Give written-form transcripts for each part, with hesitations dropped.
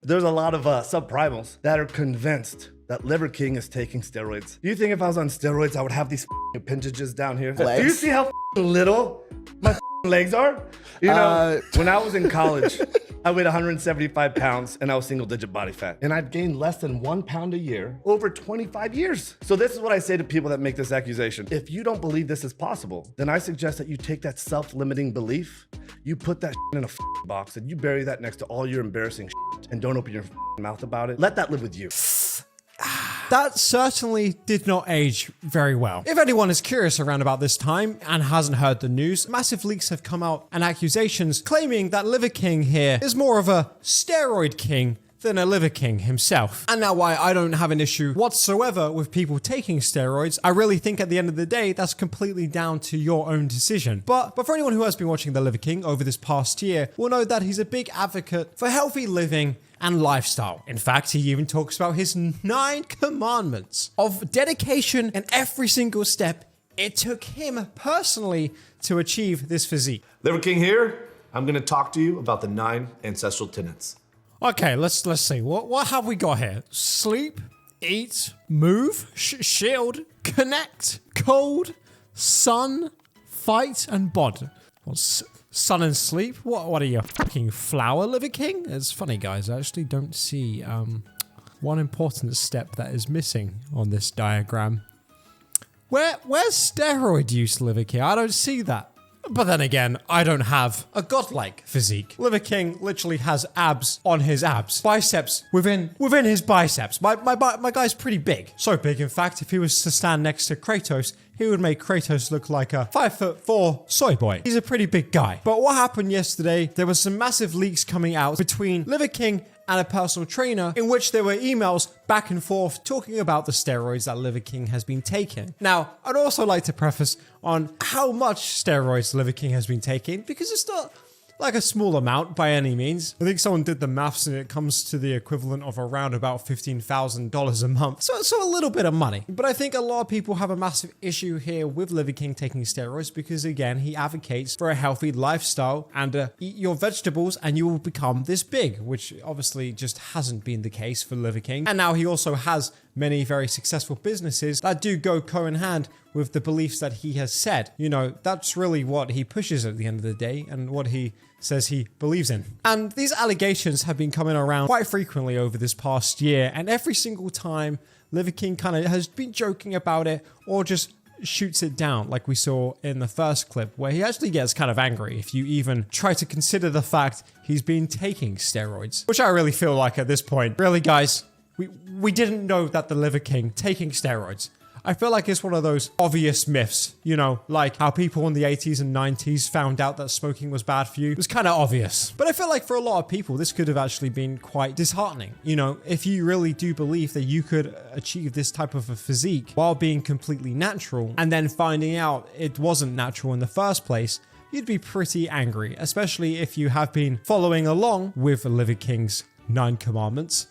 There's a lot of subprimals that are convinced that Liver King is taking steroids. Do you think if I was on steroids, I would have these appendages down here? Legs? Do you see how little my legs are? You know, when I was in college, I weighed 175 pounds and I was single digit body fat. And I've gained less than 1 pound a year over 25 years. So this is what I say to people that make this accusation. If you don't believe this is possible, then I suggest that you take that self-limiting belief, you put that in a box and you bury that next to all your embarrassing and don't open your mouth about it. Let that live with you. That certainly did not age very well. If anyone is curious around about this time and hasn't heard the news, massive leaks have come out and accusations claiming that Liver King here is more of a steroid king than a Liver King himself. And now why I don't have an issue whatsoever with people taking steroids, I really think at the end of the day, that's completely down to your own decision. But for anyone who has been watching the Liver King over this past year, will know that he's a big advocate for healthy living and lifestyle. In fact, he even talks about his 9 commandments of dedication and every single step it took him personally to achieve this physique. Liver King here. I'm gonna talk to you about the 9 ancestral tenets. Okay, let's see. What have we got here? Sleep, eat, move, shield, connect, cold, sun, fight, and bod. What's sun and sleep? What are you, fucking flower, Liver King? It's funny, guys. I actually don't see one important step that is missing on this diagram. Where's steroid use, Liver King? I don't see that. But then again, I don't have a godlike physique. Liver King literally has abs on his abs. Biceps within his biceps. My guy's pretty big. So big, in fact, if he was to stand next to Kratos, he would make Kratos look like a 5'4" soy boy. He's a pretty big guy. But what happened yesterday, there was some massive leaks coming out between Liver King and a personal trainer in which there were emails back and forth talking about the steroids that Liver King has been taking. Now, I'd also like to preface on how much steroids Liver King has been taking, because it's not like a small amount by any means. I think someone did the maths and it comes to the equivalent of around about $15,000 a month. So a little bit of money. But I think a lot of people have a massive issue here with Liver King taking steroids because, again, he advocates for a healthy lifestyle and eat your vegetables and you will become this big, which obviously just hasn't been the case for Liver King. And now he also has many very successful businesses that do go co in hand with the beliefs that he has said. You know, that's really what he pushes at the end of the day and what he says he believes in. And these allegations have been coming around quite frequently over this past year, and every single time Liver King kind of has been joking about it or just shoots it down, like we saw in the first clip where he actually gets kind of angry if you even try to consider the fact he's been taking steroids, which I really feel like at this point, really guys, we didn't know that the Liver King taking steroids. I feel like it's one of those obvious myths, you know, like how people in the 80s and 90s found out that smoking was bad for you. It was kind of obvious. But I feel like for a lot of people, this could have actually been quite disheartening. You know, if you really do believe that you could achieve this type of a physique while being completely natural and then finding out it wasn't natural in the first place, you'd be pretty angry, especially if you have been following along with Liver King's 9 commandments.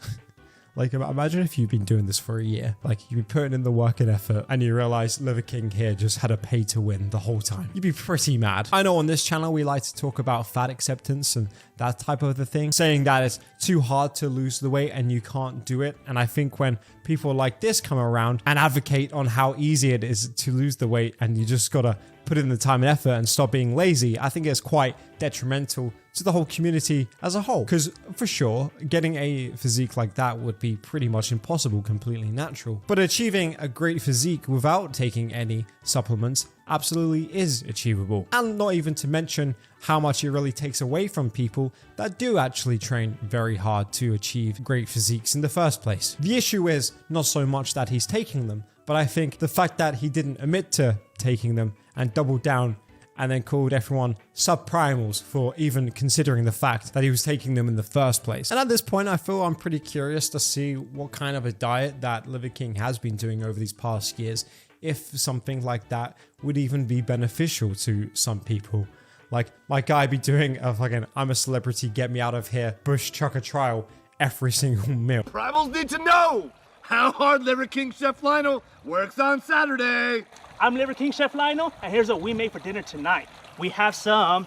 Like, imagine if you've been doing this for a year. Like, you've been putting in the work and effort, and you realize Liver King here just had a pay to win the whole time. You'd be pretty mad. I know on this channel, we like to talk about fat acceptance and that type of a thing, saying that it's too hard to lose the weight and you can't do it. And I think when people like this come around and advocate on how easy it is to lose the weight and you just gotta put in the time and effort and stop being lazy, I think it's quite detrimental to the whole community as a whole. Because for sure, getting a physique like that would be pretty much impossible, completely natural. But achieving a great physique without taking any supplements absolutely is achievable. And not even to mention how much it really takes away from people that do actually train very hard to achieve great physiques in the first place. The issue is not so much that he's taking them, but I think the fact that he didn't admit to taking them and doubled down and then called everyone subprimals for even considering the fact that he was taking them in the first place. And at this point, I feel I'm pretty curious to see what kind of a diet that Liver King has been doing over these past years, if something like that would even be beneficial to some people. Like, my guy be doing a fucking I'm a celebrity, get me out of here, bush chucker trial every single meal. Primals need to know how hard Liver King Chef Lionel works on Saturday. I'm Liver King Chef Lionel, and here's what we made for dinner tonight. We have some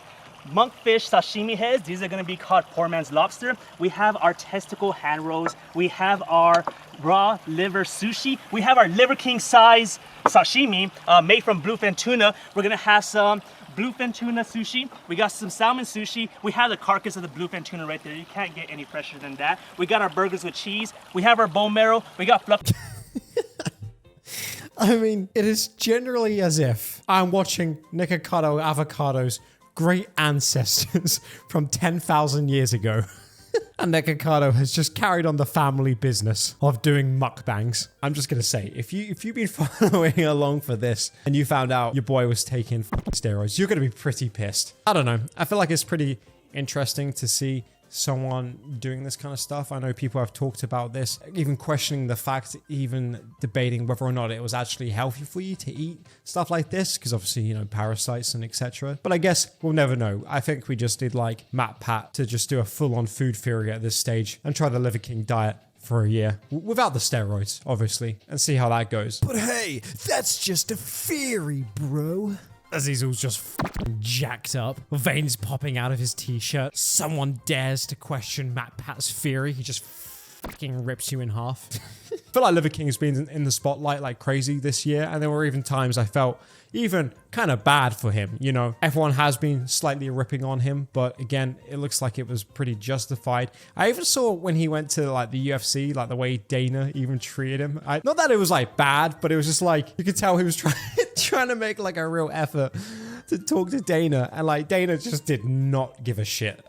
monkfish sashimi heads. These are gonna be called poor man's lobster. We have our testicle hand rolls. We have our raw liver sushi. We have our Liver King size sashimi made from bluefin tuna. We're gonna have some bluefin tuna sushi. We got some salmon sushi. We have the carcass of the bluefin tuna right there. You can't get any fresher than that. We got our burgers with cheese. We have our bone marrow. We got fluff. I mean, it is generally as if I'm watching Nikocado Avocado's great ancestors from 10,000 years ago. And Nikocado has just carried on the family business of doing mukbangs. I'm just going to say, if you've been following along for this and you found out your boy was taking steroids, you're going to be pretty pissed. I don't know. I feel like it's pretty interesting to see someone doing this kind of stuff. I know people have talked about this, even questioning the fact, even debating whether or not it was actually healthy for you to eat stuff like this, because obviously, you know, parasites and etc. But I guess we'll never know. I think we just did like Matt Pat to just do a full-on food theory at this stage and try the Liver King diet for a year without the steroids, obviously, and see how that goes. But hey, that's just a theory, bro. As he's all just f***ing jacked up, veins popping out of his t-shirt. Someone dares to question Matt Pat's theory. He just fucking rips you in half. I feel like Liver King has been in the spotlight like crazy this year, and there were even times I felt even kind of bad for him. You know, everyone has been slightly ripping on him, but again, it looks like it was pretty justified. I even saw when he went to like the UFC, like the way Dana even treated him. Not that it was like bad, but it was just like, you could tell he was trying to make like a real effort to talk to Dana, and like Dana just did not give a shit.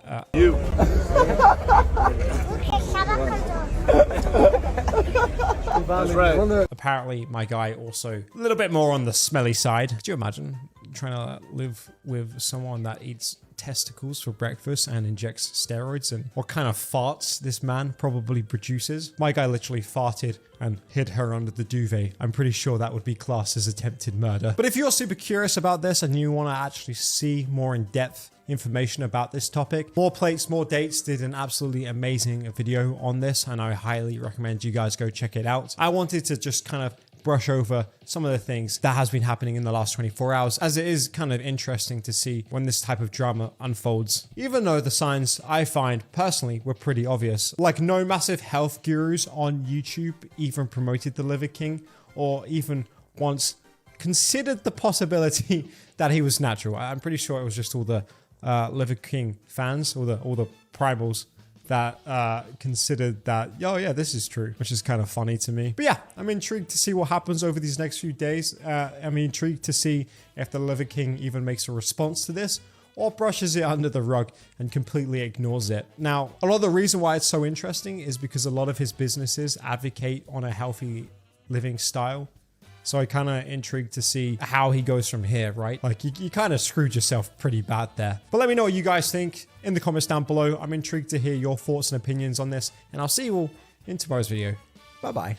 That's right. Apparently, my guy also a little bit more on the smelly side. Could you imagine trying to live with someone that eats testicles for breakfast and injects steroids, and what kind of farts this man probably produces? My guy literally farted and hid her under the duvet. I'm pretty sure that would be classed as attempted murder. But if you're super curious about this and you want to actually see more in-depth information about this topic, More Plates, More Dates did an absolutely amazing video on this, and I highly recommend you guys go check it out. I wanted to just kind of brush over some of the things that has been happening in the last 24 hours, as it is kind of interesting to see when this type of drama unfolds. Even though the signs I find personally were pretty obvious, like no massive health gurus on YouTube even promoted the Liver King, or even once considered the possibility that he was natural. I'm pretty sure it was just all the Liver King fans, all the primals that considered that, oh yeah, this is true, which is kind of funny to me. But yeah, I'm intrigued to see what happens over these next few days. I'm intrigued to see if the Liver King even makes a response to this, or brushes it under the rug and completely ignores it. Now, a lot of the reason why it's so interesting is because a lot of his businesses advocate on a healthy living style. So I kind of intrigued to see how he goes from here, right? Like you kind of screwed yourself pretty bad there. But let me know what you guys think in the comments down below. I'm intrigued to hear your thoughts and opinions on this, and I'll see you all in tomorrow's video. Bye-bye.